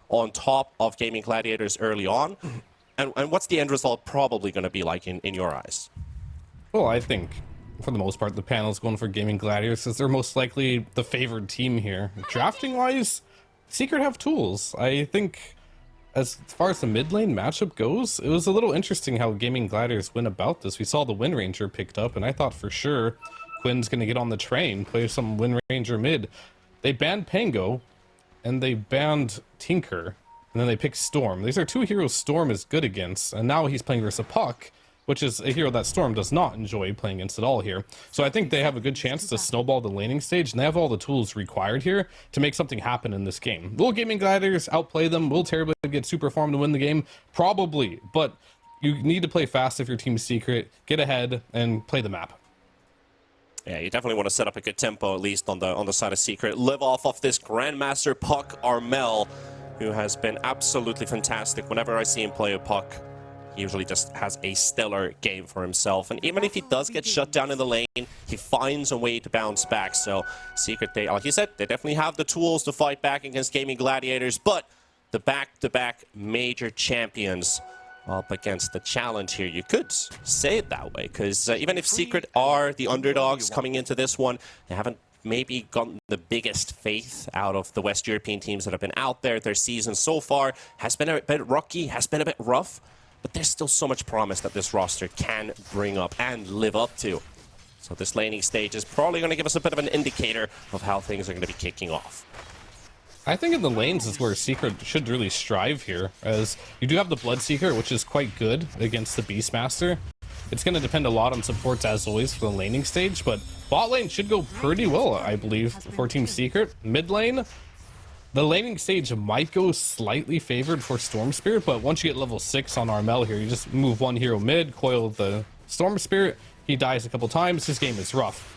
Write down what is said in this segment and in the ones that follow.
on top of Gaimin Gladiators early on? And what's the end result probably going to be like in your eyes? Well, I think, for the most part, the panel's going for Gaimin Gladiators because they're most likely the favored team here. Drafting-wise, Secret have tools. I think, as far as the mid lane matchup goes, it was a little interesting how Gaimin Gladiators went about this. We saw the Wind Ranger picked up, and I thought for sure Quinn's going to get on the train, play some Wind Ranger mid. They banned Pango, and they banned Tinker, and then they picked Storm. These are two heroes Storm is good against, and now he's playing versus a Puck, which is a hero that Storm does not enjoy playing against at all here. So I think they have a good chance to snowball the laning stage, and they have all the tools required here to make something happen in this game. Will Gaimin Gladiators outplay them? Will Terribly get super farm to win the game? Probably, but you need to play fast if your team's Secret, get ahead, and play the map. Yeah, you definitely want to set up a good tempo, at least on the side of Secret. Live off of this Grandmaster Puck Armel, who has been absolutely fantastic. Whenever I see him play a Puck, he usually just has a stellar game for himself. And even if he does get shut down in the lane, he finds a way to bounce back. So Secret, they, like you said, they definitely have the tools to fight back against Gaimin Gladiators. But the back-to-back major champions up against the challenge here, you could say it that way. Because even if Secret are the underdogs coming into this one, they haven't maybe gotten the biggest faith out of the West European teams that have been out there. Their season so far has been a bit rocky, has been a bit rough. But there's still so much promise that this roster can bring up and live up to. So this laning stage is probably going to give us a bit of an indicator of how things are going to be kicking off. I think in the lanes is where Secret should really strive here, as you do have the Bloodseeker, which is quite good against the Beastmaster. It's going to depend a lot on supports, as always, for the laning stage, but bot lane should go pretty well, I believe, for Team Secret. Mid lane, the laning stage might go slightly favored for Storm Spirit, but once you get level 6 on Armel here, you just move one hero mid, coil the Storm Spirit, he dies a couple times, his game is rough.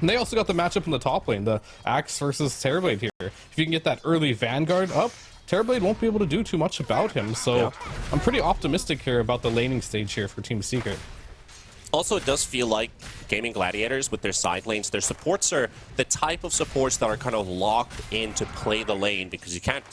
And they also got the matchup in the top lane, the Axe versus Terrorblade here. If you can get that early Vanguard up, Terrorblade won't be able to do too much about him, so yeah. I'm pretty optimistic here about the laning stage here for Team Secret. Also, it does feel like Gaimin Gladiators with their side lanes, their supports are the type of supports that are kind of locked in to play the lane, because you can't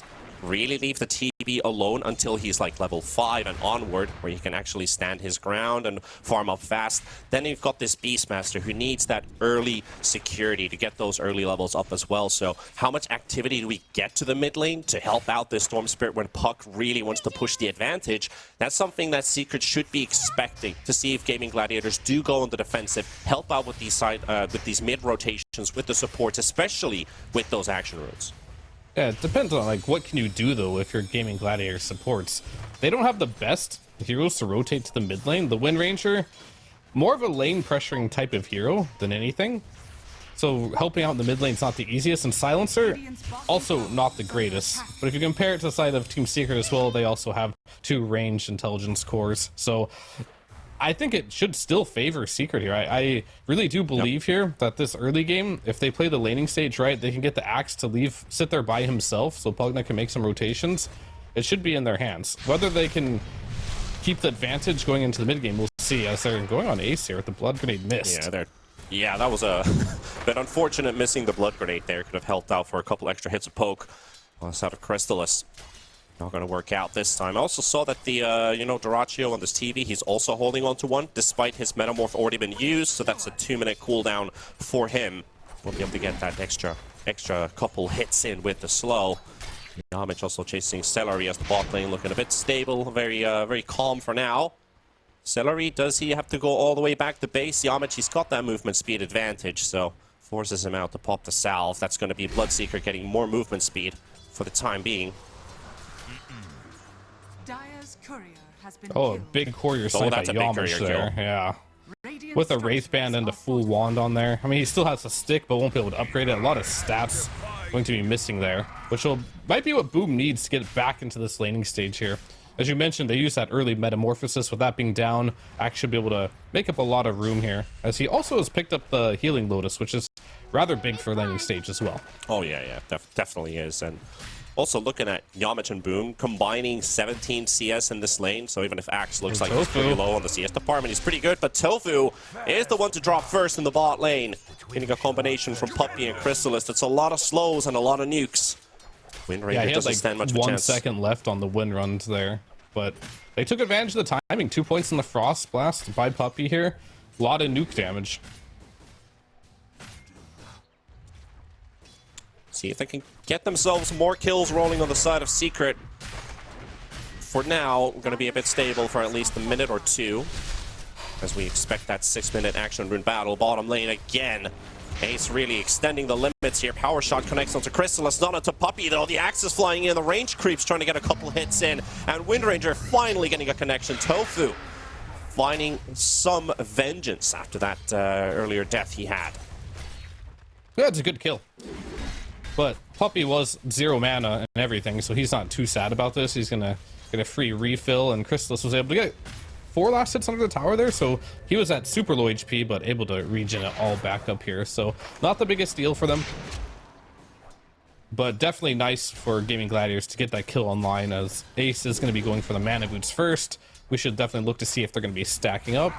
really leave the TB alone until he's like level 5 and onward, where he can actually stand his ground and farm up fast. Then you've got this Beastmaster who needs that early security to get those early levels up as well. So how much activity do we get to the mid lane to help out this Storm Spirit when Puck really wants to push the advantage? That's something that Secret should be expecting to see if Gaimin Gladiators do go on the defensive, help out with these mid rotations with the supports, especially with those action runes. Yeah, it depends on like what can you do though if you're Gaimin Gladiator supports. They don't have the best heroes to rotate to the mid lane. The Wind Ranger, more of a lane pressuring type of hero than anything. So helping out in the mid lane is not the easiest, and Silencer, also not the greatest. But if you compare it to the side of Team Secret as well, they also have 2 ranged intelligence cores. So I think it should still favor Secret here. I really do believe here that this early game, if they play the laning stage right, they can get the Axe to sit there by himself so Pugna can make some rotations. It should be in their hands. Whether they can keep the advantage going into the mid game, we'll see, as they're going on ace here with the Blood Grenade missed. Yeah, that was a bit unfortunate, missing the Blood Grenade there. Could have helped out for a couple extra hits of poke. Lost out of Crystallis. Not going to work out this time. I also saw that the, Doraccio on this TV, he's also holding on to one, despite his Metamorph already been used, so that's a 2-minute cooldown for him. We'll be able to get that extra couple hits in with the slow. Yamich also chasing Celery as the bot lane, looking a bit stable, very calm for now. Celery, does he have to go all the way back to base? Yamich, he's got that movement speed advantage, so forces him out to pop the salve. That's going to be Bloodseeker getting more movement speed for the time being. Oh, a big courier snipe by Yamish there, yeah. With a Wraith Band and a full wand on there. I mean, he still has a stick, but won't be able to upgrade it. A lot of stats going to be missing there, which might be what Boom needs to get back into this laning stage here. As you mentioned, they use that early Metamorphosis. With that being down, Axe should be able to make up a lot of room here, as he also has picked up the Healing Lotus, which is rather big for laning stage as well. Oh, yeah, definitely is. And also looking at Yamich and Boom combining 17 CS in this lane, so even if Axe looks like he's pretty low on the CS department, he's pretty good, but Tofu is the one to drop first in the bot lane. Getting a combination from Puppy and Crystallis. That's a lot of slows and a lot of nukes. Wind Yeah, Ranger he had doesn't like stand much of a 1 chance. second left on the wind runs there, but they took advantage of the timing. 2 points in the Frost Blast by Puppey here. A lot of nuke damage. See if they can get themselves more kills rolling on the side of Secret. For now, going to be a bit stable for at least a minute or two, as we expect that 6-minute action rune battle. Bottom lane again. Ace really extending the limits here. Power shot connects onto Crystallis, not onto Puppey though. The axe is flying in, the range creeps trying to get a couple hits in, and Wind Ranger finally getting a connection. Tofu finding some vengeance after that earlier death he had. Yeah, it's a good kill. But Puppey was 0 mana and everything, so he's not too sad about this. He's gonna get a free refill, and Crystallis was able to get 4 last hits under the tower there, so he was at super low HP, but able to regen it all back up here. So not the biggest deal for them, but definitely nice for Gaimin Gladiators to get that kill online, as Ace is going to be going for the mana boots first. We should definitely look to see if they're going to be stacking up.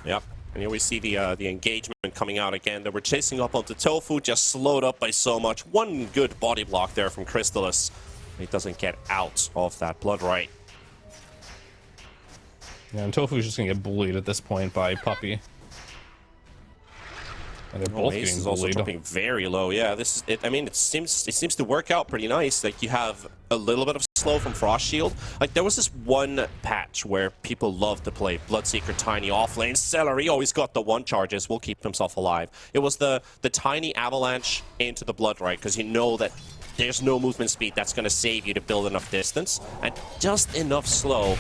Yep. And here we see the engagement coming out again. They were chasing up onto Tofu, just slowed up by so much. One good body block there from Crystallis. He doesn't get out of that blood right. Yeah, and Tofu's just going to get bullied at this point by Puppey. And they're both Ace getting is also bullied. dropping very low. Yeah, this is it. I mean, it seems to work out pretty nice. Like, you have a little bit of slow from Frost Shield. Like, there was this one patch where people loved to play Bloodseeker Tiny offlane. Celery always got the 1 charges, will keep himself alive. It was the tiny avalanche into the blood right, because you know that there's no movement speed that's going to save you to build enough distance, and just enough slow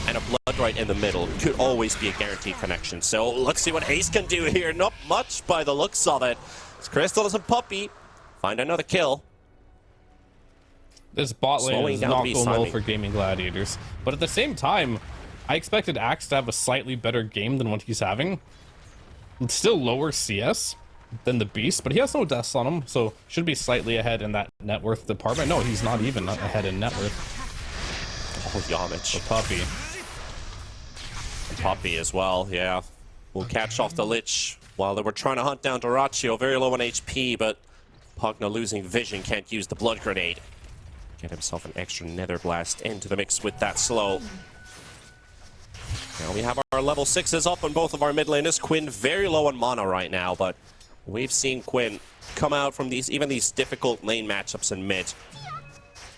and a blood right in the middle could always be a guaranteed connection. So let's see what Ace can do here. Not much by the looks of it. It's Crystallis and Puppey find another kill. This bot lane Slowing is down not the going well timing. for Gaimin Gladiators. But at the same time, I expected Axe to have a slightly better game than what he's having. It's still lower CS than the Beast, but he has no deaths on him, so should be slightly ahead in that net worth department. No, he's not even ahead in net worth. Oh, Yamich. So Puppey. And Puppey as well, yeah. Will catch off the Lich while they were trying to hunt down Doraccio. Very low on HP, but Pugna losing vision, can't use the blood grenade. Get himself an extra Nether Blast into the mix with that slow. Now we have our level 6s up on both of our mid laners. Quinn very low on mana right now, but we've seen Quinn come out from these difficult lane matchups in mid.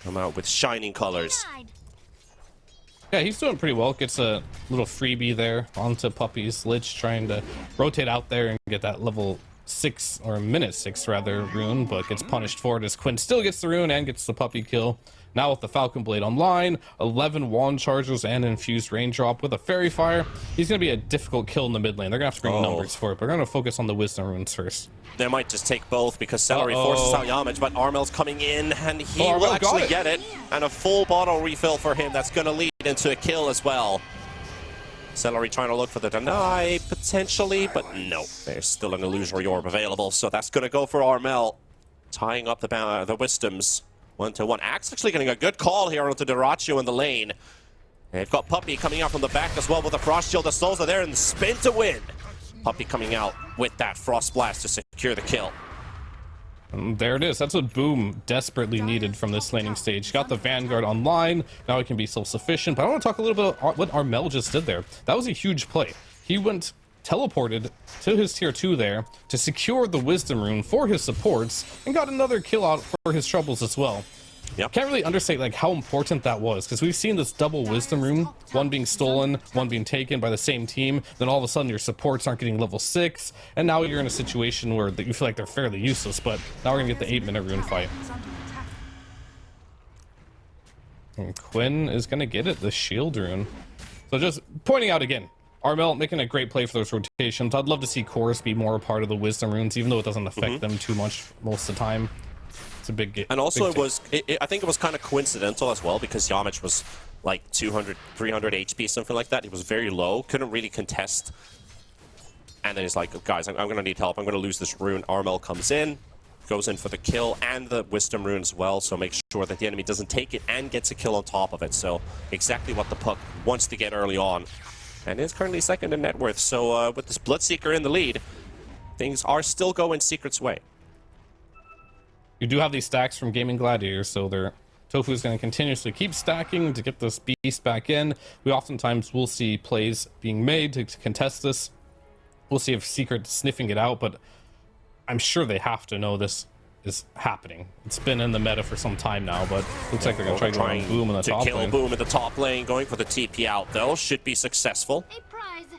Come out with shining colors. Yeah, he's doing pretty well. Gets a little freebie there onto Puppey's Lich, trying to rotate out there and get that level 6, or minute 6 rather, rune, but gets punished for it as Quinn still gets the rune and gets the Puppey kill. Now with the Falcon Blade online, 11 wand charges and infused raindrop with a Fairy Fire, he's going to be a difficult kill in the mid lane. They're going to have to bring numbers for it, but we're going to focus on the Wisdom runes first. They might just take both because Celery forces out Yamich, but Armel's coming in and he will actually get it. And a full bottle refill for him. That's going to lead into a kill as well. Celery trying to look for the deny, potentially, but no. There's still an illusory orb available, so that's going to go for Armel. Tying up the Wisdoms 1-1. Axe actually getting a good call here onto Doraccio in the lane. They've got Puppey coming out from the back as well with the Frost Shield. The Souls are there and the spin to win. Puppey coming out with that Frost Blast to secure the kill. And there it is. That's what Boom desperately needed from this laning stage. Got the Vanguard online. Now he can be self-sufficient. But I want to talk a little bit about what Armel just did there. That was a huge play. He went teleported to his tier 2 there to secure the Wisdom rune for his supports and got another kill out for his troubles as well. Yep. Can't really understate like how important that was, because we've seen this double Wisdom rune, one being stolen, one being taken by the same team, then all of a sudden your supports aren't getting level 6, and now you're in a situation where you feel like they're fairly useless, but now we're gonna get the 8-minute rune fight. And Quinn is gonna get it, the shield rune. So just pointing out again, Armel making a great play for those rotations. I'd love to see Chorus be more a part of the Wisdom runes, even though it doesn't affect them too much most of the time. It's a big game. And also I think it was kind of coincidental as well, because Yamich was like 200, 300 HP, something like that. He was very low, couldn't really contest. And then he's like, guys, I'm going to need help. I'm going to lose this rune. Armel comes in, goes in for the kill and the Wisdom rune as well, so make sure that the enemy doesn't take it and gets a kill on top of it. So exactly what the Puck wants to get early on. And is currently second in net worth. So with this Bloodseeker in the lead, things are still going Secret's way. You do have these stacks from Gaimin Gladiators, so Tofu is going to continuously keep stacking to get this beast back in. We oftentimes will see plays being made to contest this. We'll see if Secret sniffing it out, but I'm sure they have to know this is happening. It's been in the meta for some time now, but looks like they're going to try to go Boom in the top lane. To kill Boom in the top lane, going for the TP out though, should be successful.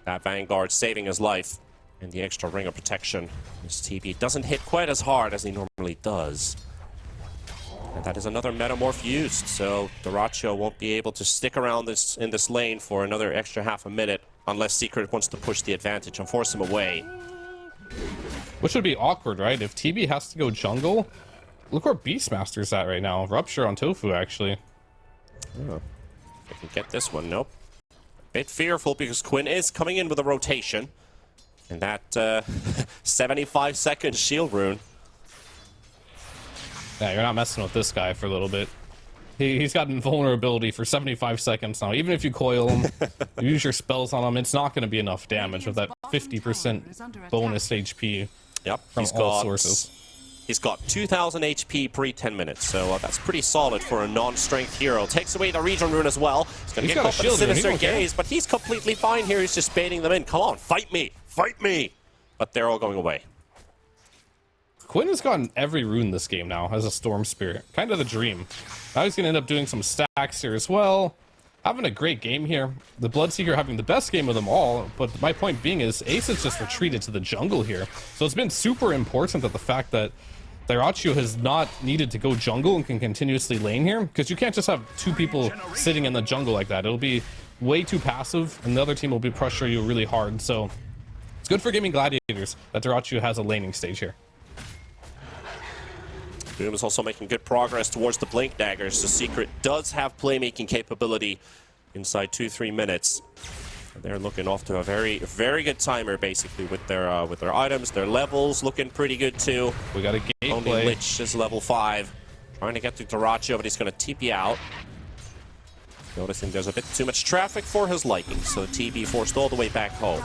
That Vanguard saving his life, and the extra ring of protection. This TP doesn't hit quite as hard as he normally does. And that is another Metamorph used, so Dyrachyo won't be able to stick around in this lane for another extra half a minute unless Secret wants to push the advantage and force him away. Which would be awkward, right? If TB has to go jungle, look where Beastmaster's at right now. Rupture on Tofu, actually. Oh, I can get this one. Nope. A bit fearful because Quinn is coming in with a rotation. And that 75-second shield rune. Yeah, you're not messing with this guy for a little bit. He's got invulnerability for 75 seconds now. Even if you coil him, you use your spells on him, it's not going to be enough damage with that 50% bonus HP. Yep, from all sources. He's got 2,000 HP pre 10 minutes, so that's pretty solid for a non-strength hero. Takes away the regen rune as well. He's going to get caught with a sinister gaze, but he's completely fine here. He's just baiting them in. Come on, fight me! Fight me! But they're all going away. Quinn has gotten every rune this game now as a Storm Spirit. Kind of the dream. Now he's going to end up doing some stacks here as well. Having a great game here. The Bloodseeker having the best game of them all, but my point being is Ace has just retreated to the jungle here. So it's been super important that the fact that Dyrachyo has not needed to go jungle and can continuously lane here, because you can't just have two people sitting in the jungle like that. It'll be way too passive, and the other team will be pressure you really hard. So it's good for Gaimin Gladiators that Dyrachyo has a laning stage here. Boom is also making good progress towards the Blink Daggers. The Secret does have playmaking capability inside 2-3 minutes. And they're looking off to a very, very good timer, basically, with their items. Their levels looking pretty good, too. We got a gate Only play. Lich is level 5. Trying to get to Dyrachyo, but he's going to TP out. Noticing there's a bit too much traffic for his liking, so TP forced all the way back home.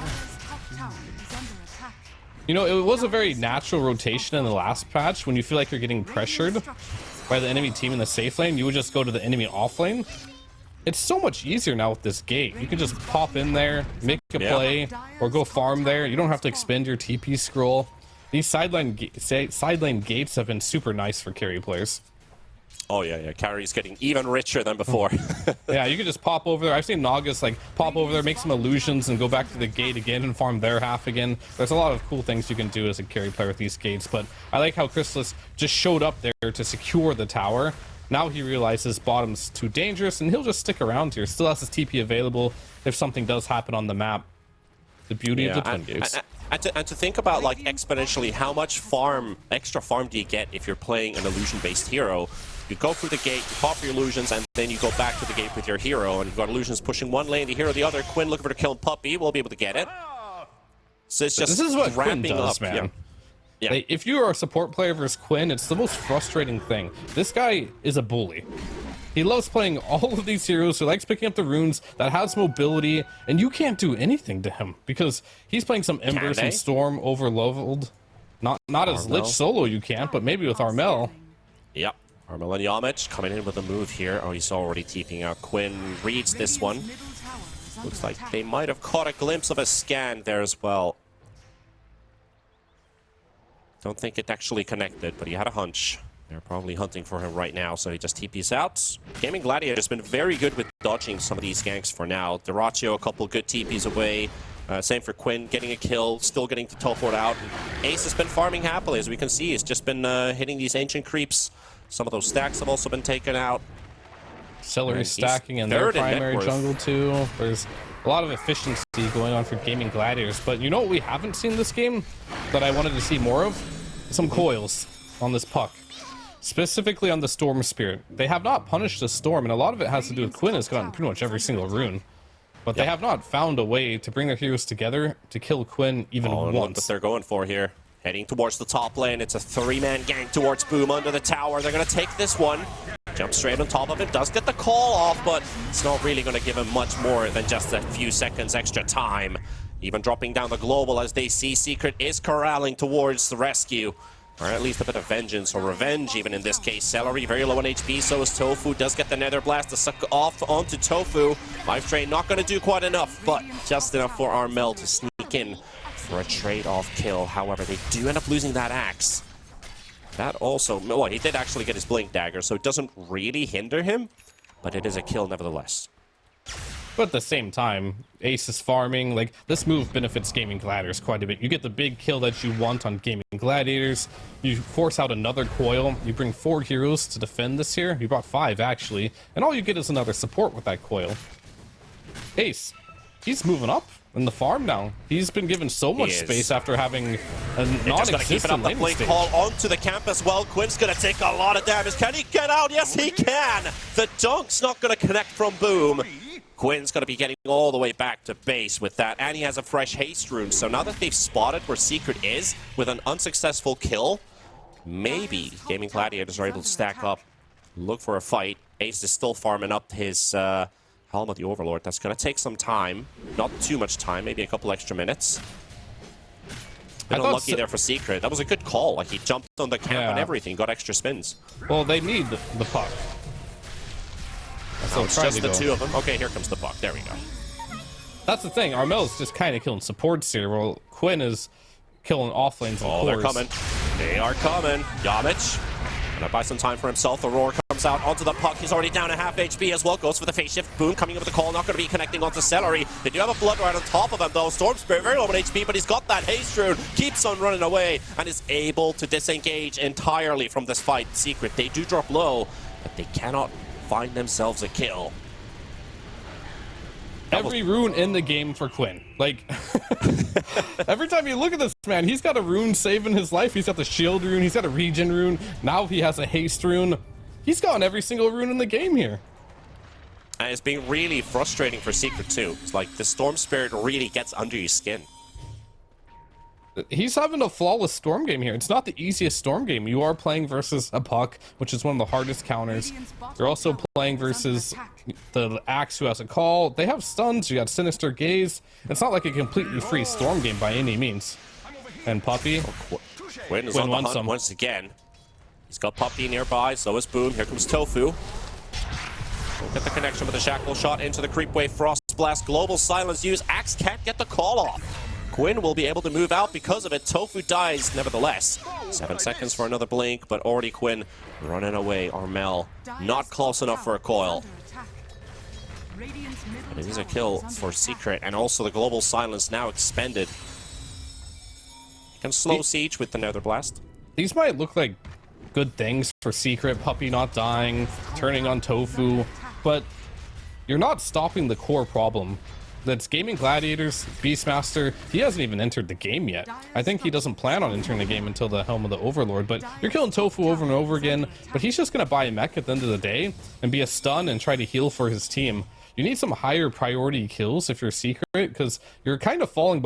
You know, it was a very natural rotation in the last patch. When you feel like you're getting pressured by the enemy team in the safe lane, you would just go to the enemy off lane. It's so much easier now with this gate. You can just pop in there, make a play, or go farm there. You don't have to expend your TP scroll. These side lane gates have been super nice for carry players. Oh yeah, carry's getting even richer than before. Yeah, you can just pop over there. I've seen Nagas like pop over there, make some illusions, and go back to the gate again and farm their half again. There's a lot of cool things you can do as a carry player with these gates, but I like how Chrysalis just showed up there to secure the tower. Now he realizes bottom's too dangerous, and he'll just stick around here. Still has his TP available if something does happen on the map. The beauty of the Twin Gates. And to think about like exponentially how much extra farm do you get if you're playing an illusion-based hero. You go through the gate, you pop your illusions, and then you go back to the gate with your hero, and you've got illusions pushing one lane, the hero the other. Quinn looking for the kill Puppy, will be able to get it. So it's just this is what Quinn does, up, man. Yeah. Like, if you are a support player versus Quinn, it's the most frustrating thing. This guy is a bully. He loves playing all of these heroes. He likes picking up the runes that has mobility, and you can't do anything to him because he's playing some Embers and Storm over-leveled. Not as Lich solo you can't, but maybe with Armel. Yep. Armel and Yamich coming in with a move here. Oh, he's already TPing out. Quinn reads this one. Looks like they might have caught a glimpse of a scan there as well. Don't think it actually connected, but he had a hunch. They're probably hunting for him right now, so he just TPs out. Gaimin Gladiator has been very good with dodging some of these ganks for now. Dyrachyo, a couple good TPs away. Same for Quinn, getting a kill, still getting to teleport out. Ace has been farming happily, as we can see. He's just been hitting these ancient creeps. Some of those stacks have also been taken out. Celery stacking in their primary jungle too. There's a lot of efficiency going on for Gaimin Gladiators, but you know what we haven't seen this game that I wanted to see more of? Some coils on this puck. Specifically on the Storm Spirit. They have not punished the Storm, and a lot of it has to do with Quinn has gotten pretty much every single rune. But they have not found a way to bring their heroes together to kill Quinn even once. Look what they're going for here. Heading towards the top lane. It's a 3-man gank towards Boom under the tower. They're going to take this one. Jump straight on top of it. Does get the call off, but it's not really going to give him much more than just a few seconds extra time. Even dropping down the global as they see Secret is corralling towards the rescue. Or at least a bit of vengeance or revenge, even in this case. Celery, very low on HP, so is Tofu. Does get the Nether Blast to suck off onto Tofu. Life Drain not going to do quite enough, but just enough for Armel to sneak in for a trade-off kill. However, they do end up losing that axe. That also, well, he did actually get his Blink Dagger, so it doesn't really hinder him, but it is a kill nevertheless. But at the same time, Ace is farming. Like, this move benefits Gaimin Gladiators quite a bit. You get the big kill that you want on Gaimin Gladiators. You force out another coil. You bring 4 heroes to defend this here. You brought 5, actually. And all you get is another support with that coil. Ace, he's moving up in the farm now. He's been given so much space after having a non-existent lane Blink stage. Call onto the camp as well. Quinn's going to take a lot of damage. Can he get out? Yes, he can. The dunk's not going to connect from Boom. Quinn's going to be getting all the way back to base with that, and he has a fresh haste rune. So now that they've spotted where Secret is with an unsuccessful kill, maybe Gaimin Gladiators are able to stack up, look for a fight. Ace is still farming up his Helm of the Overlord. That's going to take some time. Not too much time, maybe a couple extra minutes. Bit unlucky there for Secret. That was a good call. Like, he jumped on the camp and everything, got extra spins. Well, they need the puck. So it's just the 2 of them. Okay, here comes the puck. There we go. That's the thing. Armel's just kind of killing supports here, while Quinn is killing off lanes. Oh, they're coming. They are coming. Yamich gonna buy some time for himself. Aurora comes out onto the puck. He's already down to half HP as well. Goes for the phase shift. Boom coming up with the call. Not going to be connecting onto Celery. They do have a blood right on top of him though. Storm Spirit very low on HP, but he's got that haste rune. Keeps on running away and is able to disengage entirely from this fight. Secret, they do drop low, but they cannot find themselves a kill. Every rune in the game for Quinn. Like, every time you look at this man, he's got a rune saving his life. He's got the shield rune. He's got a regen rune. Now he has a haste rune. He's gotten every single rune in the game here. And it's been really frustrating for Secret too. It's like the Storm Spirit really gets under your skin. He's having a flawless Storm game here. It's not the easiest Storm game. You are playing versus a puck, which is one of the hardest counters. You're also playing versus the Axe, who has a call. They have stuns. You got Sinister Gaze. It's not like a completely free Storm game by any means. And Puppy. Quinn is on the hunt once again. He's got Puppy nearby, so is Boom. Here comes Tofu. Get the connection with the Shackle shot into the creep wave. Frost Blast. Global Silence use. Axe can't get the call off. Quinn will be able to move out because of it. Tofu dies nevertheless. 7 seconds for another blink, but already Quinn running away. Armel not close enough for a coil. But it is a kill for Secret, and also the Global Silence now expended. You can slow Siege with the Nether Blast. These might look like good things for Secret. Puppy not dying, turning on Tofu, but you're not stopping the core problem. That's Gaimin Gladiators. Beastmaster, he hasn't even entered the game yet. I think he doesn't plan on entering the game until the Helm of the Overlord, but you're killing Tofu over and over again, but he's just going to buy a mech at the end of the day and be a stun and try to heal for his team. You need some higher priority kills if you're Secret, because you're kind of falling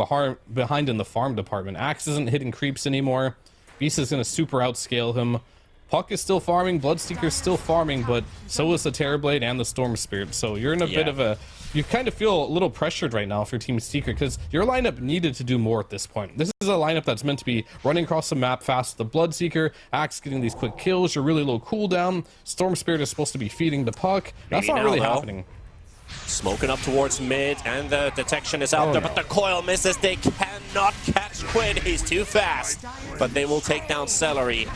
behind in the farm department. Axe isn't hitting creeps anymore. Beast is going to super outscale him. Puck is still farming, Bloodseeker's still farming, but so is the Terrorblade and the Storm Spirit. So you're in a bit of a... You kind of feel a little pressured right now for Team Secret, because your lineup needed to do more at this point. This is a lineup that's meant to be running across the map fast. The Bloodseeker, Axe getting these quick kills, your really low cooldown. Storm Spirit is supposed to be feeding the puck. That's not really happening. Smoking up towards mid, and the detection is out there, but the coil misses. They cannot catch Quinn. He's too fast. But they will take down Celery.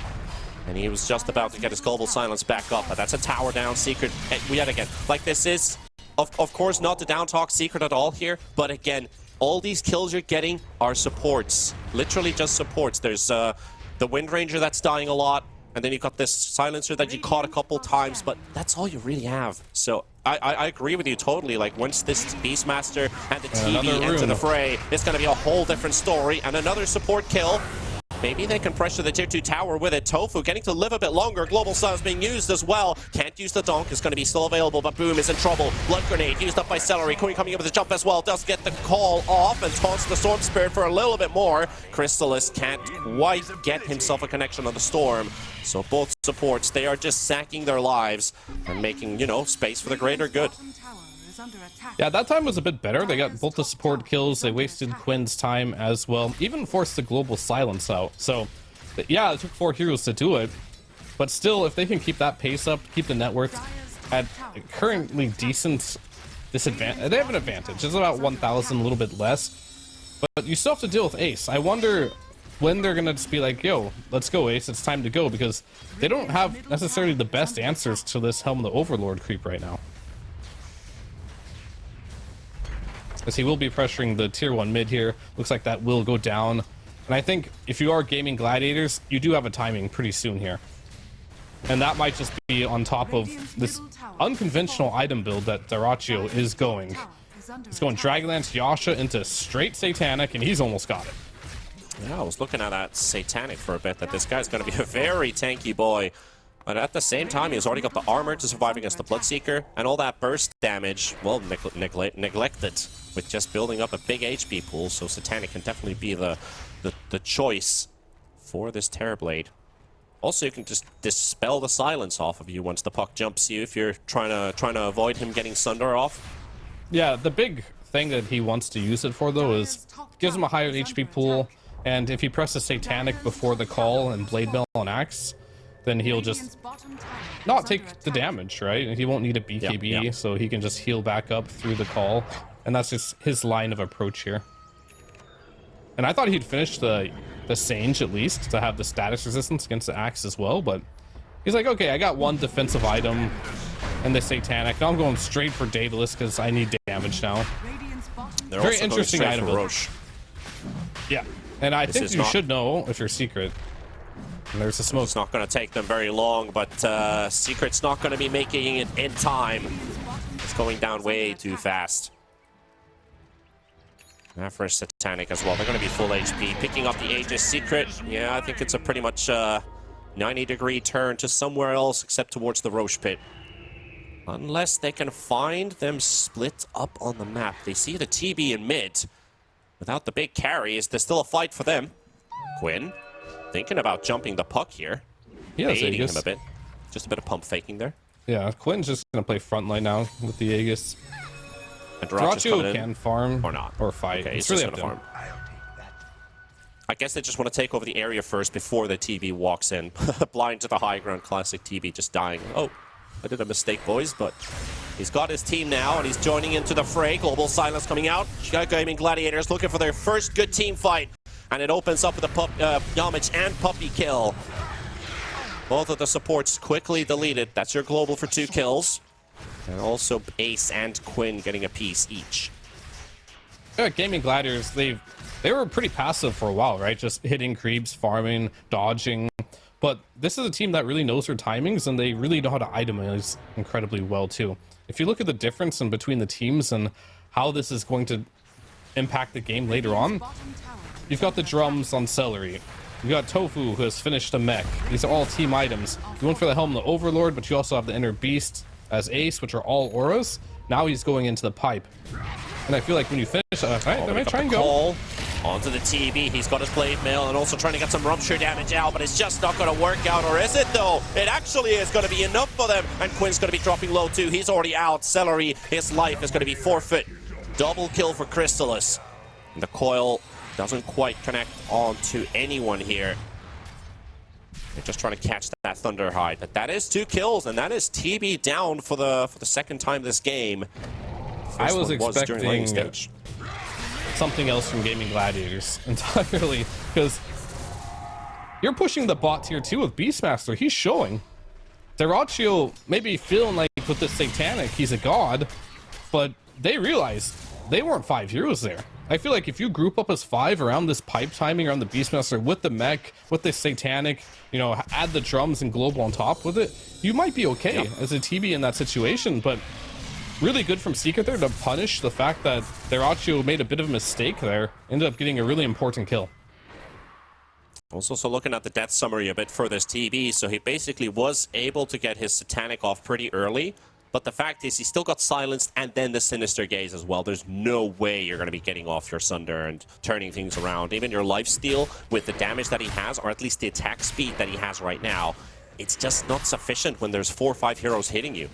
And he was just about to get his Global Silence back up, but that's a tower down. Secret, yet again, like this is... Of course, not to down talk Secret at all here, but again, all these kills you're getting are supports. Literally just supports. There's the Wind Ranger that's dying a lot, and then you've got this Silencer that you caught a couple times, but that's all you really have. So I agree with you totally. Like, once this Beastmaster and the TV enter the fray, it's going to be a whole different story, and another support kill. Maybe they can pressure the tier 2 tower with it. Tofu getting to live a bit longer. Global Silence being used as well. Can't use the donk. It's going to be still available, but Boom is in trouble. Blood Grenade used up by Celery. Quinn coming in with a jump as well. Does get the call off and taunts the Storm Spirit for a little bit more. Crystallis can't quite get himself a connection on the Storm. So both supports, they are just sacking their lives and making, you know, space for the greater good. Yeah, that time was a bit better. They got both the support kills. They wasted Quinn's time as well. Even forced the Global Silence out. So Yeah, it took 4 heroes to do it, but still, if they can keep that pace up, keep the net worth at currently decent disadvantage, they have an advantage. It's about 1,000, a little bit less, but you still have to deal with Ace. I wonder when they're gonna just be like, yo, let's go Ace, it's time to go, because they don't have necessarily the best answers to this Helm of the Overlord creep right now. As he will be pressuring the tier 1 mid here. Looks like that will go down. And I think if you are Gaimin Gladiators, you do have a timing pretty soon here. And that might just be on top of this unconventional item build that Dyrachyo is going. He's going Dragonlance Yasha into straight Satanic, and he's almost got it. Yeah, I was looking at that Satanic for a bit, that this guy's going to be a very tanky boy. But at the same time, he's already got the armor to survive against the Bloodseeker, and all that burst damage, well, neglected with just building up a big HP pool, so Satanic can definitely be the choice for this Terrorblade. Also, you can just dispel the silence off of you once the puck jumps you if you're trying to avoid him getting Sunder off. Yeah, the big thing that he wants to use it for, though, is gives him a higher HP pool, and if he presses Satanic before the call and Blade Mail and Axe, then he'll just not take the damage, right? He won't need a BKB, so he can just heal back up through the call, and that's just his line of approach here. And I thought he'd finish the Sange at least to have the status resistance against the Axe as well, but he's like, okay, I got one defensive item and the Satanic. Now I'm going straight for Daedalus because I need damage now. They're Very also interesting going straight item for build. Roche. Yeah, and I think you should know if you're Secret. And there's a smoke. It's not going to take them very long, but Secret's not going to be making it in time. It's going down way too fast. That for Satanic as well. They're going to be full HP. Picking up the Aegis Secret. Yeah, I think it's a pretty much 90-degree turn to somewhere else except towards the Roche pit. Unless they can find them split up on the map. They see the TB in mid. Without the big carry, is there still a fight for them? Quinn thinking about jumping the puck here. Yeah, baiting him a bit. Just a bit of pump faking there. Yeah, Quinn's just going to play frontline now with the Aegis. And Dyrachyo can farm or not. Or fight. Okay, it's he's really just up going to to him. farm. I guess they just want to take over the area first before the TB walks in. Blind to the high ground, classic TB just dying. Oh, I did a mistake, boys, but he's got his team now, and he's joining into the fray. Global Silence coming out. Gaimin Gladiators looking for their first good team fight, and it opens up with a Yamich and Puppy kill. Both of the supports quickly deleted. That's your global for 2 kills. And also Ace and Quinn getting a piece each. Yeah, Gaimin Gladiators, they were pretty passive for a while, right? Just hitting creeps, farming, dodging. But this is a team that really knows their timings, and they really know how to itemize incredibly well, too. If you look at the difference in between the teams and how this is going to impact the game later on, you've got the drums on Celery. You got Tofu, who has finished a mech. These are all team items. You went for the Helm of the Overlord, but you also have the Inner Beast as Ace, which are all auras. Now he's going into the pipe. And I feel like when you finish, they might try and go. Onto the TB, he's got his Blade Mail and also trying to get some rupture damage out, but it's just not going to work out, or is it though? It actually is going to be enough for them, and Quinn's going to be dropping low too. He's already out. Celery, his life is going to be forfeit. Double kill for Crystallis. And the coil doesn't quite connect onto anyone here. They're just trying to catch that Thunder Hide, but that is 2 kills, and that is TB down for the second time this game. I was expecting stage. Something else from Gaimin Gladiators entirely, because you're pushing the bot tier 2 with Beastmaster. He's showing. Dyrachyo maybe feeling like with this Satanic, he's a god, but they realized they weren't 5 heroes there. I feel like if you group up as 5 around this pipe timing, around the Beastmaster, with the mech, with the Satanic, you know, add the drums and global on top with it, you might be okay as a TB in that situation. But really good from Secret there to punish the fact that Dyrachyo made a bit of a mistake there. Ended up getting a really important kill. Also looking at the death summary a bit for this TB, so he basically was able to get his Satanic off pretty early. But the fact is, he still got silenced and then the Sinister Gaze as well. There's no way you're going to be getting off your Sunder and turning things around. Even your lifesteal with the damage that he has, or at least the attack speed that he has right now, it's just not sufficient when there's 4 or 5 heroes hitting you.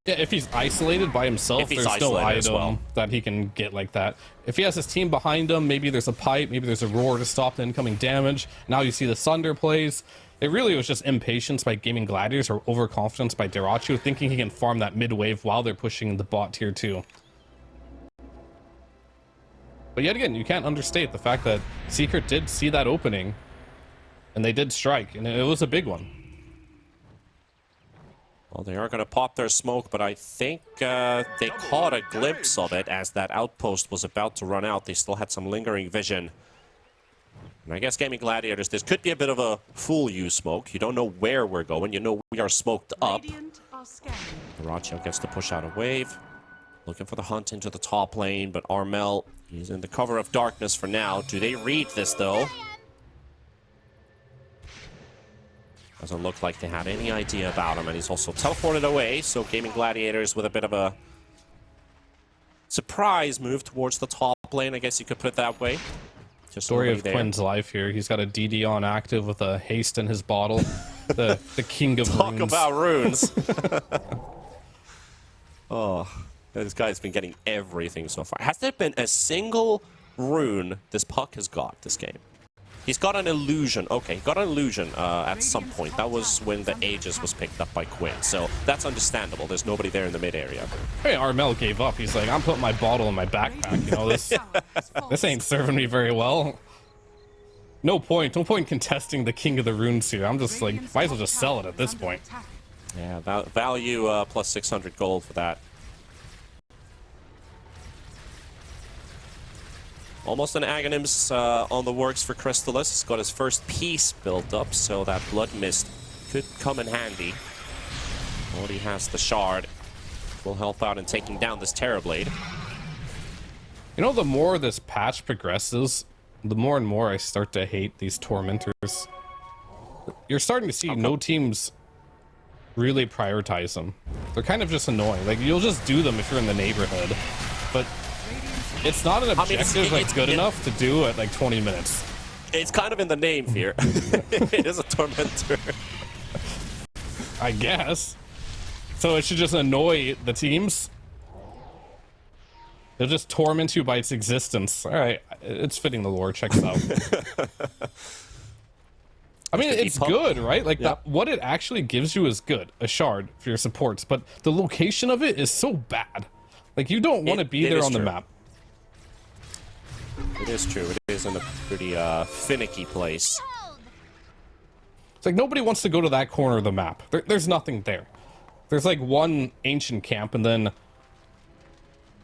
Yeah, if he's isolated by himself, there's no item that he can get like that. If he has his team behind him, maybe there's a pipe, maybe there's a roar to stop the incoming damage. Now you see the Sunder plays. It really was just impatience by Gaimin Gladiators or overconfidence by Dyrachyo, thinking he can farm that mid wave while they're pushing the bot tier 2. But yet again, you can't understate the fact that Secret did see that opening, and they did strike, and it was a big one. Well, they are going to pop their smoke, but I think they caught a glimpse of it as that outpost was about to run out. They still had some lingering vision. And I guess Gaimin Gladiators, this could be a bit of a fool you smoke. You don't know where we're going. You know we are smoked up. Dyrachyo gets to push out a wave. Looking for the hunt into the top lane, but Armel, he's in the cover of darkness for now. Do they read this, though? Doesn't look like they had any idea about him, and he's also teleported away, so Gaimin Gladiators with a bit of a surprise move towards the top lane, I guess you could put it that way. Just story of Quinn's life here. He's got a DD on active with a haste in his bottle. the king of Talk runes. About runes. Oh, this guy's been getting everything so far. Has there been a single rune this puck has got this game? He's got an illusion. Okay, got an illusion at some point. That was when the Aegis was picked up by Quinn, so that's understandable. There's nobody there in the mid area. Hey, Armel gave up. He's like, I'm putting my bottle in my backpack. You know, this ain't serving me very well. No point contesting the king of the runes here. I'm just like, might as well just sell it at this point. Yeah, value plus 600 gold for that. Almost an Aghanims on the works for Crystallis. He's got his first piece built up, so that Blood Mist could come in handy. Already has the Shard. Will help out in taking down this Terrorblade. You know, the more this patch progresses, the more and more I start to hate these Tormentors. You're starting to see no teams really prioritize them. They're kind of just annoying. Like, you'll just do them if you're in the neighborhood, but it's not an objective good enough to do at like 20 minutes. It's kind of in the name here. It is a Tormentor. I guess. So it should just annoy the teams. They'll just torment you by its existence. Alright, it's fitting the lore. Check it out. I mean, it's good, right? Like, what it actually gives you is good. A shard for your supports. But the location of it is so bad. Like, you don't want to be there on the map. It is true. It is in a pretty finicky place. It's like nobody wants to go to that corner of the map. There's nothing there. There's like one ancient camp, and then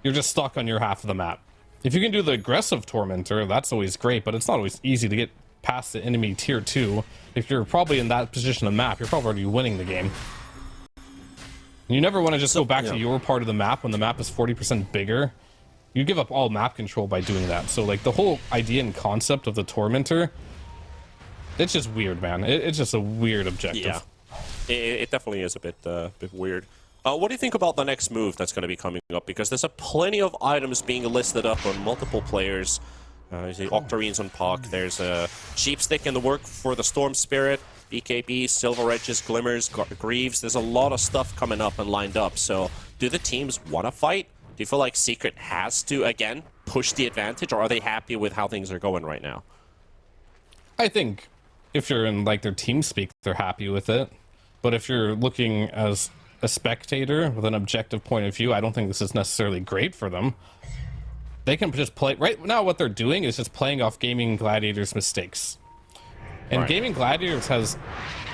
you're just stuck on your half of the map. If you can do the aggressive Tormentor, that's always great, but it's not always easy to get past the enemy tier 2. If you're probably in that position of map, you're probably already winning the game. You never want to just go back to your part of the map when the map is 40% bigger. You give up all map control by doing that. So, like, the whole idea and concept of the Tormentor, it's just weird, man. It's just a weird objective. Yeah, it definitely is a bit weird. What do you think about the next move that's going to be coming up? Because there's plenty of items being listed up on multiple players. There's the Octarines on Puck. There's a Sheepstick in the work for the Storm Spirit, BKB, Silver Edges, Glimmers, Greaves. There's a lot of stuff coming up and lined up. So, do the teams want to fight? Do you feel like Secret has to, again, push the advantage, or are they happy with how things are going right now? I think if you're in, like, their team speak, they're happy with it. But if you're looking as a spectator with an objective point of view, I don't think this is necessarily great for them. They can just play... Right now, what they're doing is just playing off Gaimin Gladiators' mistakes. And Gaimin Gladiators has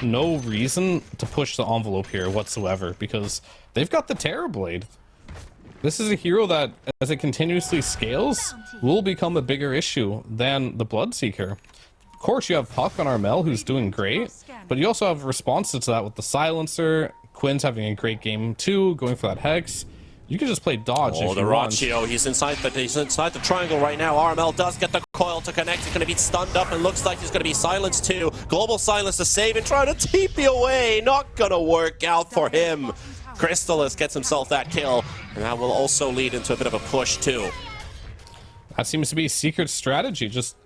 no reason to push the envelope here whatsoever, because they've got the Terrorblade. This is a hero that, as it continuously scales, will become a bigger issue than the Bloodseeker. Of course, you have Puck on Armel, who's doing great, but you also have responses to that with the Silencer. Quinn's having a great game too, going for that Hex. You can just play dodge if you want. Dyrachyo, he's inside the triangle right now. Armel does get the coil to connect. He's going to be stunned up and looks like he's going to be silenced too. Global Silence to save and trying to TP away. Not going to work out for him. Crystallis gets himself that kill, and that will also lead into a bit of a push too. That seems to be Secret's strategy. Just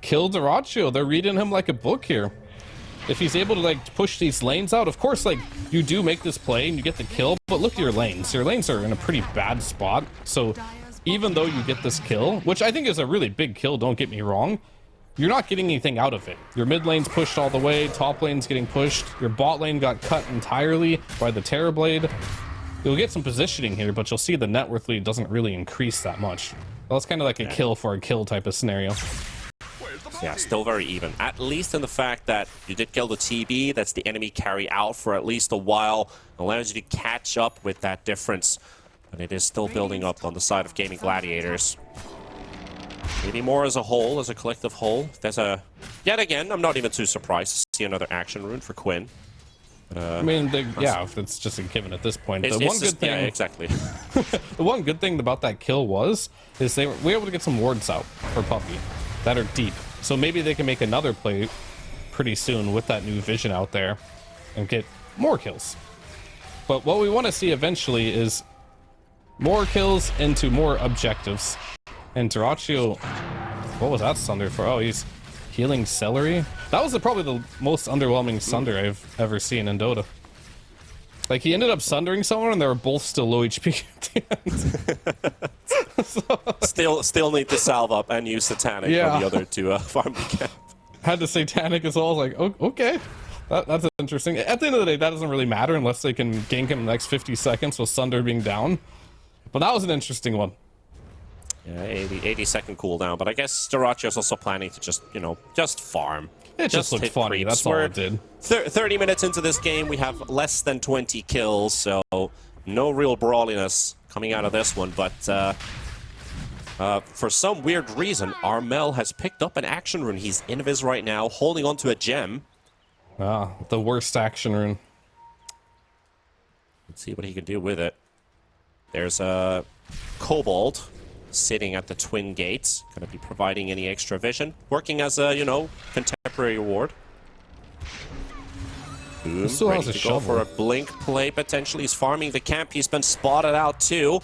kill Dyrachyo. They're reading him like a book here. if he's able to like push these lanes out, of course, like you do make this play and you get the kill, but look at your lanes. Your lanes are in a pretty bad spot. So even though you get this kill, which I think is a really big kill, don't get me wrong, you're not getting anything out of it. Your mid lane's pushed all the way, top lane's getting pushed, your bot lane got cut entirely by the Terrorblade. You'll get some positioning here, but you'll see the net worth lead doesn't really increase that much. Well, it's kind of like a kill for a kill type of scenario. Yeah, still very even. At least in the fact that you did kill the TB, that's the enemy carry out for at least a while, allows you to catch up with that difference. But it is still building up on the side of Gaimin Gladiators. Maybe more as a whole, as a collective whole. There's a... Yet again, I'm not even too surprised to see another action rune for Quinn. I mean, yeah, it's just a given at this point. The one good thing, yeah, exactly. the one good thing about that kill is they were able to get some wards out for Puppy that are deep. So maybe they can make another play pretty soon with that new vision out there and get more kills. But what we want to see eventually is more kills into more objectives. And Dyrachyo, what was that Sunder for? Oh, he's healing Celery. That was probably the most underwhelming Sunder I've ever seen in Dota. Like, he ended up sundering someone and they were both still low HP at the end. Still need to salve up and use Satanic on the other to farm the camp. Had the Satanic as well. Like, oh, okay. That's interesting. At the end of the day, that doesn't really matter unless they can gank him in the next 50 seconds with Sunder being down. But that was an interesting one. Yeah, 80-second cooldown. But I guess Dyrachyo's also planning to just, you know, just farm. It just looked funny. Creeps. That's all it did. 30 minutes into this game, we have less than 20 kills, so no real brawliness coming out of this one. But for some weird reason, Armel has picked up an action rune. He's invis right now, holding onto a gem. Ah, the worst action rune. Let's see what he can do with it. There's a Kobold sitting at the Twin Gates, going to be providing any extra vision, working as a, you know, contemporary ward. Boom, still ready has a to go for a blink play, potentially. He's farming the camp. He's been spotted out, too.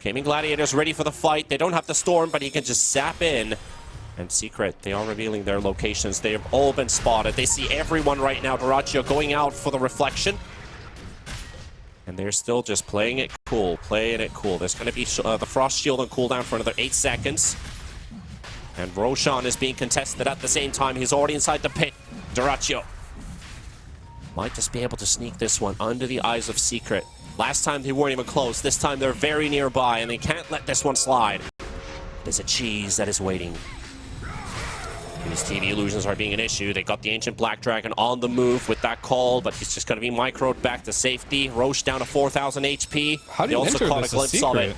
Gaimin Gladiators ready for the fight. They don't have the storm, but he can just zap in. And Secret, they are revealing their locations. They have all been spotted. They see everyone right now. Dyrachyo going out for the reflection. And they're still just playing it cool, There's going to be the Frost Shield on cooldown for another 8 seconds. And Roshan is being contested at the same time. He's already inside the pit. Dyrachyo might just be able to sneak this one under the eyes of Secret. Last time they weren't even close. This time they're very nearby, and they can't let this one slide. There's a cheese that is waiting. These TV illusions are being an issue. They got the Ancient Black Dragon on the move with that call, but he's just going to be microed back to safety. Roche down to 4,000 HP. How do you enter this a secret?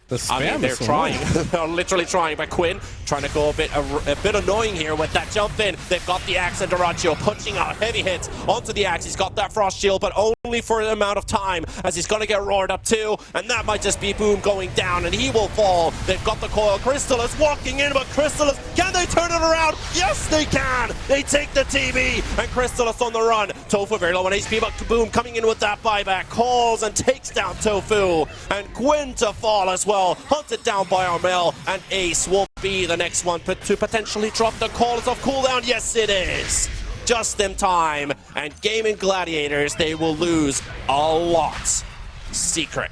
The spam, I mean, they're trying. They're literally trying, but Quinn trying to go a bit annoying here with that jump in. They've got the axe, and Dyrachyo punching out heavy hits onto the axe. He's got that Frost Shield, but only for an amount of time, as he's going to get roared up too, and that might just be Boom going down, and he will fall. They've got the coil. Crystallis walking in, but Crystallis, can they turn it around? Yes, they can! They take the TB, and Crystallis on the run. Tofu very low on HP, but Boom coming in with that buyback. Calls and takes down Tofu, and Gwyn to fall as well. Hunted down by Armel, and Ace will be the next one to potentially drop the calls off cooldown. Yes, it is. Just in time, and Gaimin Gladiators, they will lose a lot. Secret.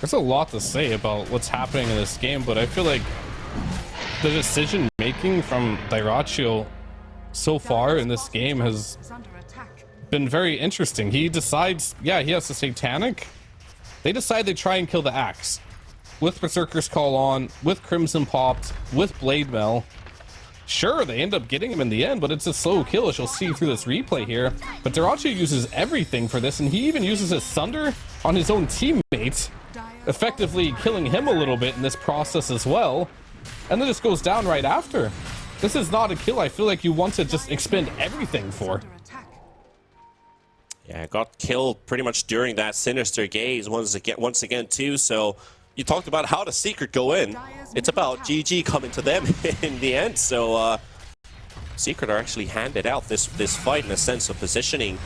There's a lot to say about what's happening in this game, but I feel like the decision making from Dyrachyo so far in this game has been very interesting. He decides, yeah, he has the Satanic. They decide they try and kill the axe with Berserker's Call on, with Crimson popped, with Blade Mail. Sure, they end up getting him in the end, but it's a slow kill, as you'll see through this replay here. But Dyrachyo uses everything for this, and he even uses his Sunder on his own teammate, effectively killing him a little bit in this process as well. And then just goes down right after. This is not a kill I feel like you want to just expend everything for. Yeah, got killed pretty much during that Sinister Gaze once again too, so you talked about how the Secret go in. It's about GG coming to them in the end, so Secret are actually handed out this fight in a sense of positioning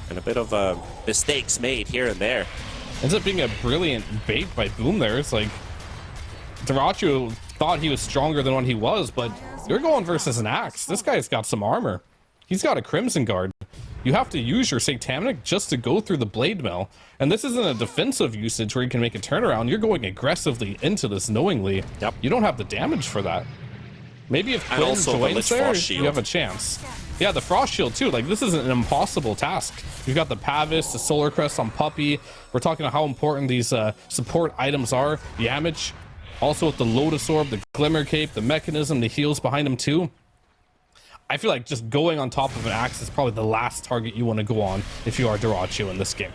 and a bit of mistakes made here and there. Ends up being a brilliant bait by Boom there. It's like Dyrachyo thought he was stronger than what he was, but you're going versus an Axe. This guy's got some armor. He's got a Crimson Guard. You have to use your Satanic just to go through the Blade Mill. And this isn't a defensive usage where you can make a turnaround. You're going aggressively into this knowingly. Yep. You don't have the damage for that. Maybe if Quinn joins there, you have a chance. Yeah, the Frost Shield too. Like, this isn't an impossible task. You've got the Pavis, the Solar Crest on Puppy. We're talking about how important these support items are. Yamich, also with the Lotus Orb, the Glimmer Cape, the Mechanism, the heals behind him too. I feel like just going on top of an Axe is probably the last target you want to go on if you are Dyrachyo in this game.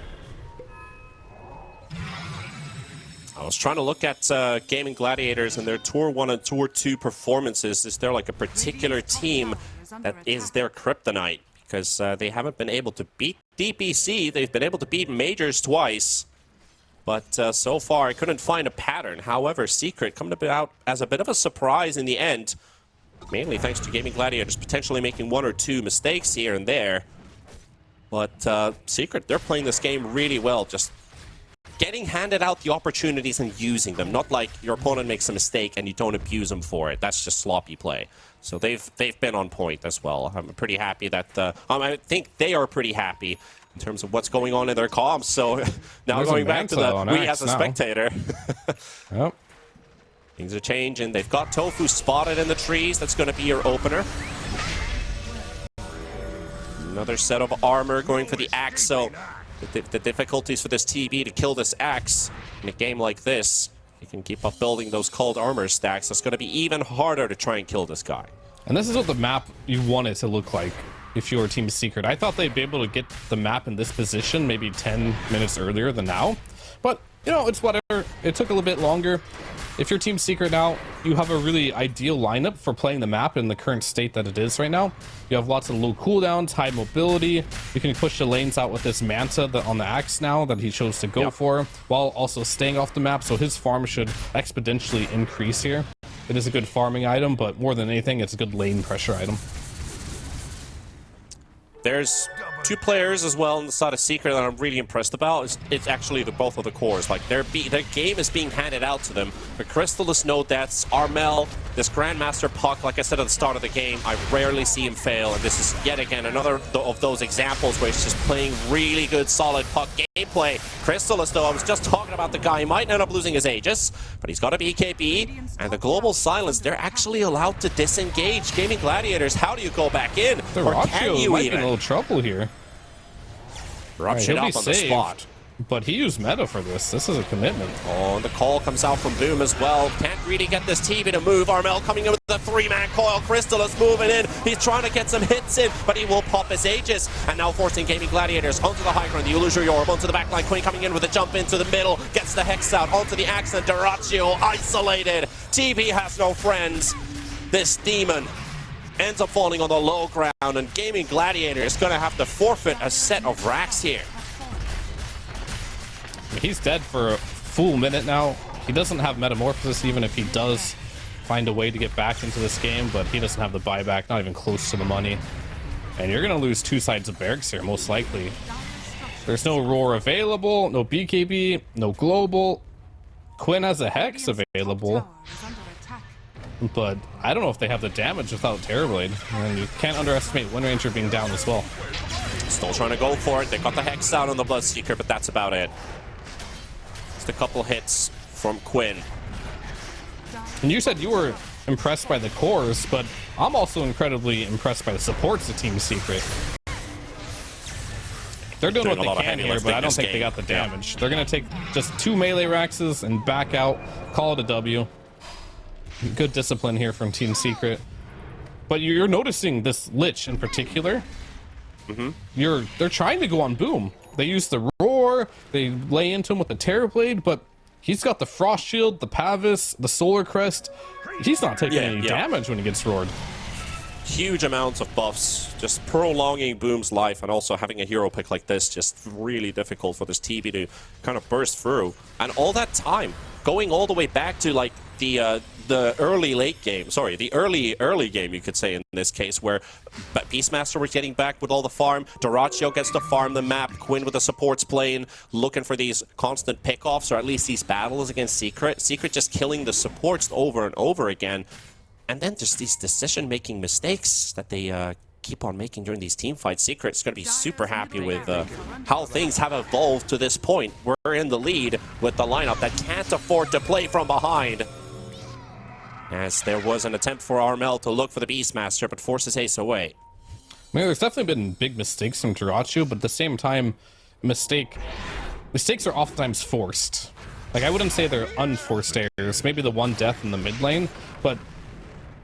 I was trying to look at Gaimin Gladiators and their Tour 1 and Tour 2 performances. Is there like a particular team that is their kryptonite? Because they haven't been able to beat DPC. They've been able to beat Majors twice. But so far, I couldn't find a pattern. However, Secret coming out as a bit of a surprise in the end. Mainly thanks to Gaimin Gladiators potentially making 1 or 2 mistakes here and there. But Secret, they're playing this game really well. Just getting handed out the opportunities and using them. Not like your opponent makes a mistake and you don't abuse them for it. That's just sloppy play. So they've been on point as well. I'm pretty happy that... I think they are pretty happy in terms of what's going on in their comms. So now There's going back to the we as a spectator. Yep. Things are changing. They've got Tofu spotted in the trees. That's going to be your opener. Another set of armor going for the Axe. So the difficulties for this TB to kill this Axe in a game like this, you can keep up building those cold armor stacks. It's going to be even harder to try and kill this guy. And this is what the map you want it to look like if you were Team Secret. I thought they'd be able to get the map in this position maybe 10 minutes earlier than now. But, you know, it's whatever. It took a little bit longer. If you're Team Secret now, you have a really ideal lineup for playing the map in the current state that it is right now. You have lots of low cooldowns, high mobility. You can push the lanes out with this Manta on the Axe now that he chose to go for, while also staying off the map, so his farm should exponentially increase here. It is a good farming item, but more than anything, it's a good lane pressure item. There's 2 players as well on the side of Secret that I'm really impressed about. It's actually both of the cores. Like their game is being handed out to them. The Crystallis no deaths. Armel, this Grandmaster Puck, like I said at the start of the game, I rarely see him fail. And this is yet again another of those examples where he's just playing really good, solid Puck gameplay. Crystallis, though, I was just talking about the guy. He might end up losing his Aegis, but he's got a BKB. And the Global Silence, they're actually allowed to disengage. Gaimin Gladiators, how do you go back in? Or can you might be in a little trouble here. Eruption up on the spot. But he used meta for this. This is a commitment. Oh, and the call comes out from Boom as well. Can't really get this TB to move. Armel coming in with the 3-man coil. Crystallis moving in. He's trying to get some hits in, but he will pop his Aegis. And now forcing Gaimin Gladiators onto the high ground. The Illusory Orb onto the backline. Queen coming in with a jump into the middle. Gets the Hex out onto the Axe, and Dyrachyo isolated. TB has no friends. This demon ends up falling on the low ground, and Gaimin Gladiator is going to have to forfeit a set of racks here. He's dead for a full minute now. He doesn't have Metamorphosis, even if he does find a way to get back into this game, but he doesn't have the buyback, not even close to the money. And you're going to lose 2 sides of barracks here, most likely. There's no Roar available, no BKB, no Global. Quinn has a Hex available, but I don't know if they have the damage without Terrorblade. And you can't underestimate Wind Ranger being down as well. Still trying to go for it. They got the Hex out on the Bloodseeker, but that's about it. Just a couple hits from Quinn. And you said you were impressed by the cores, but I'm also incredibly impressed by the supports of Team Secret. They're doing what they can here, but I don't think they got the damage. They're going to take just 2 melee Raxes and back out, call it a W. Good discipline here from Team Secret. But you're noticing this Lich in particular. They're trying to go on Boom. They use the Roar, they lay into him with the Terrorblade, but he's got the Frost Shield, the Pavis, the Solar Crest. He's not taking any damage when he gets roared. huge amounts of buffs, just prolonging Boom's life, and also having a hero pick like this, just really difficult for this TB to kind of burst through. And all that time, going all the way back to like the early late game, sorry, the early game, you could say in this case, where Beastmaster was getting back with all the farm, Dyrachyo gets to farm the map, Quinn with the supports playing, looking for these constant pickoffs, or at least these battles against Secret. Secret just killing the supports over and over again. And then just these decision-making mistakes that they keep on making during these team fights. Secret's going to be super happy with how things have evolved to this point. We're in the lead with the lineup that can't afford to play from behind. As there was an attempt for Armel to look for the Beastmaster, but forces Ace away. I mean, there's definitely been big mistakes from Dyrachyo, but at the same time, mistakes are oftentimes forced. Like, I wouldn't say they're unforced errors. Maybe the one death in the mid lane, but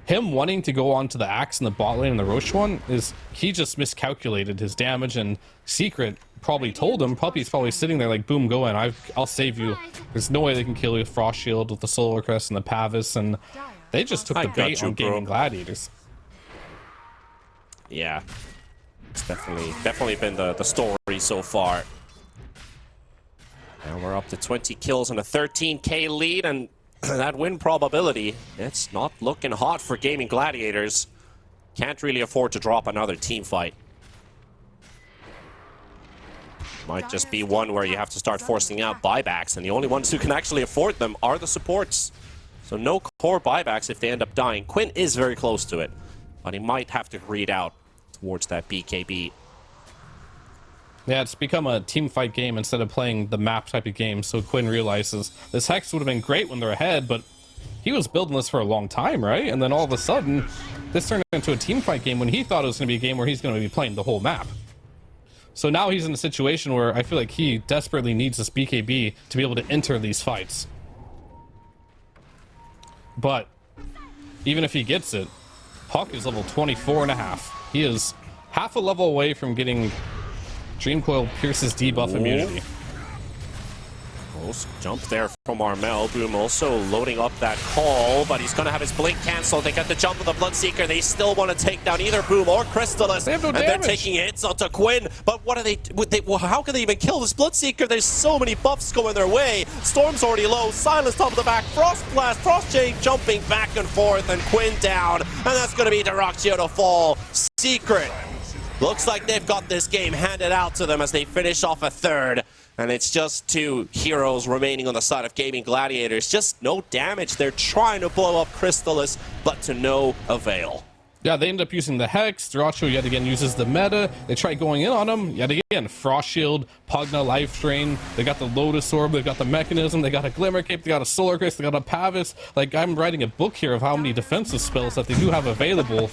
him wanting to go onto the Axe in the bot lane in the Roche one is he just miscalculated his damage, and Secret probably told him. Puppy's probably sitting there like, boom, go in, I'll save you. There's no way they can kill you with Frost Shield, with the Solar Crest and the Pavis, and they just took the bait on Gaimin Gladiators. Yeah, it's definitely been the story so far. Now we're up to 20 kills and a 13k lead, and that win probability, it's not looking hot for Gaimin Gladiators. Can't really afford to drop another team fight. Might just be one where you have to start forcing out buybacks, and the only ones who can actually afford them are the supports. So no core buybacks if they end up dying. Quinn is very close to it, but he might have to read out towards that BKB. Yeah, it's become a team fight game instead of playing the map type of game, so Quinn realizes this Hex would have been great when they're ahead, but he was building this for a long time, right? And then all of a sudden, this turned into a team fight game when he thought it was going to be a game where he's going to be playing the whole map. So now he's in a situation where I feel like he desperately needs this BKB to be able to enter these fights. But even if he gets it, Puck is level 24.5. He is half a level away from getting Dreamcoil Pierce's debuff immunity. Close jump there from Armel. Boom also loading up that call, but he's going to have his blink cancelled. They got the jump of the Bloodseeker. They still want to take down either Boom or Crystallis. They have no and damage. They're taking hits onto Quinn. But what are they? Well, how can they even kill this Bloodseeker? There's so many buffs going their way. Storm's already low. Silence top of the back. Frost Blast. Frost Chain jumping back and forth, and Quinn down. And that's going to be Dyrachyo to fall. Secret. Looks like they've got this game handed out to them as they finish off a third. And it's just two heroes remaining on the side of Gaimin Gladiators. Just no damage. They're trying to blow up Crystallis, but to no avail. Yeah, they end up using the Hex. Dyrachyo yet again uses the meta. They try going in on him. Yet again, Frost Shield, Pugna Life Drain. They got the Lotus Orb. They got the Mechanism. They got a Glimmer Cape. They got a Solar Crest. They got a Pavis. Like, I'm writing a book here of how many defensive spells that they do have available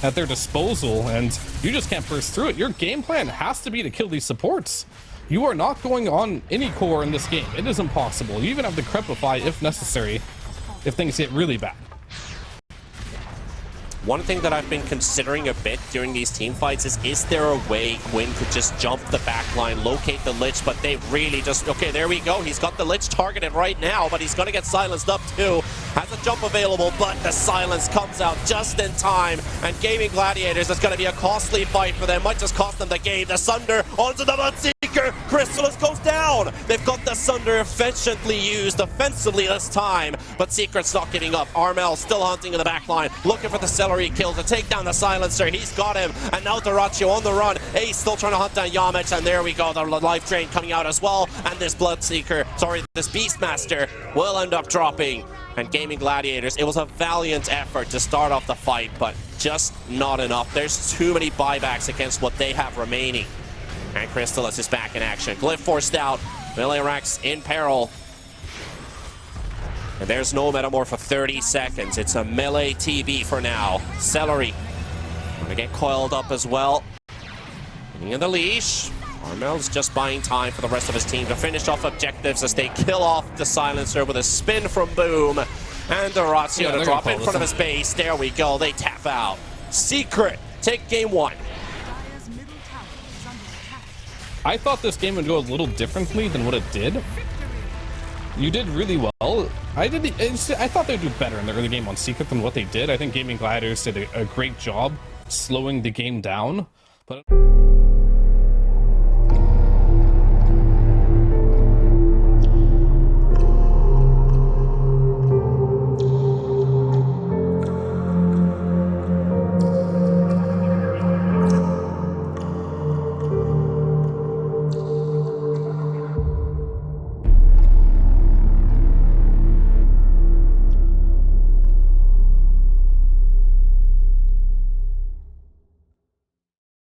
at their disposal, and you just can't burst through it. Your game plan has to be to kill these supports. You are not going on any core in this game. It is impossible. You even have to Crepify if necessary, if things get really bad. One thing that I've been considering a bit during these team fights is there a way Quinn could just jump the back line, locate the Lich, but they really just, okay, there we go. He's got the Lich targeted right now, but he's going to get silenced up too. Has a jump available, but the silence comes out just in time, and Gaimin Gladiators is going to be a costly fight for them. Might just cost them the game. The Sunder onto the Bloodseeker. Crystallis goes down. They've got the Sunder efficiently used offensively this time, but Secret's not giving up. Armel still hunting in the back line, looking for the celery kill to take down the Silencer. He's got him, and now Dyrachyo on the run. Ace still trying to hunt down Yamich, and there we go. The life drain coming out as well, and this Bloodseeker, sorry, this Beastmaster will end up dropping. And Gaimin Gladiators, it was a valiant effort to start off the fight, but just not enough. There's too many buybacks against what they have remaining. And Crystallis is back in action. Glyph forced out. Milirex in peril. And there's no Metamorph for 30 seconds. It's a melee TB for now. Celery gonna get coiled up as well. Getting in the leash. Armel's just buying time for the rest of his team to finish off objectives as they kill off the Silencer with a spin from Boom. And Dyrachyo to drop in front of his base. There we go. They tap out. Secret take game one. I thought this game would go a little differently than what it did. You did really well I thought they'd do better in the early game on Secret than what they did. I think Gaimin Gladiators did a great job slowing the game down, but